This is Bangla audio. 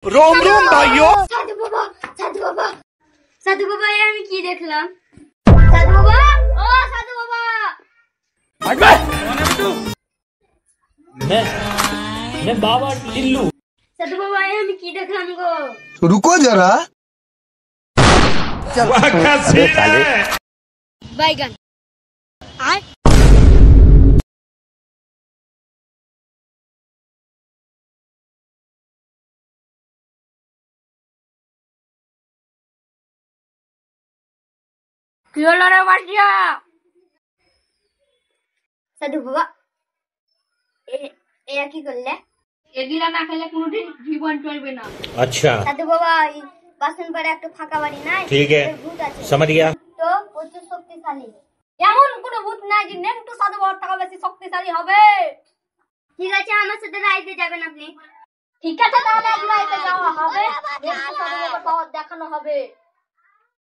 रोम रोम भाइयों। साधु बाबा, साधु बाबा, साधु बाबा, ये আমি কি দেখলাম? साधु बाबा, ओ साधु बाबा। मैं बाबा टिल्लू। साधु बाबा, ये আমি কি দেখলাম গো? रुको जरा। बैगन। आय কি হলো রে বাড়িয়া? সাধু বাবা, এরা কি করলে? এগুলা না খেলে কোনোদিন জীবন চলবে না। अच्छा সাধু বাবা, বাসন পরে একটা ফাঁকা বাড়ি নাই? ठीक है, ভূত আছে समझ गया। তো প্রচুর শক্তিশালী। এমন কোনো ভূত নাই যে নেমটু সাধু বাবার টাকা বেশি শক্তিশালী হবে। ঠিক আছে, আমার সাথে রাইতে যাবেন আপনি। ঠিক আছে, তাহলে আজ রাইতে যাওয়া হবে, নেমটু সাধু বাবার পাওয়ার দেখানো হবে।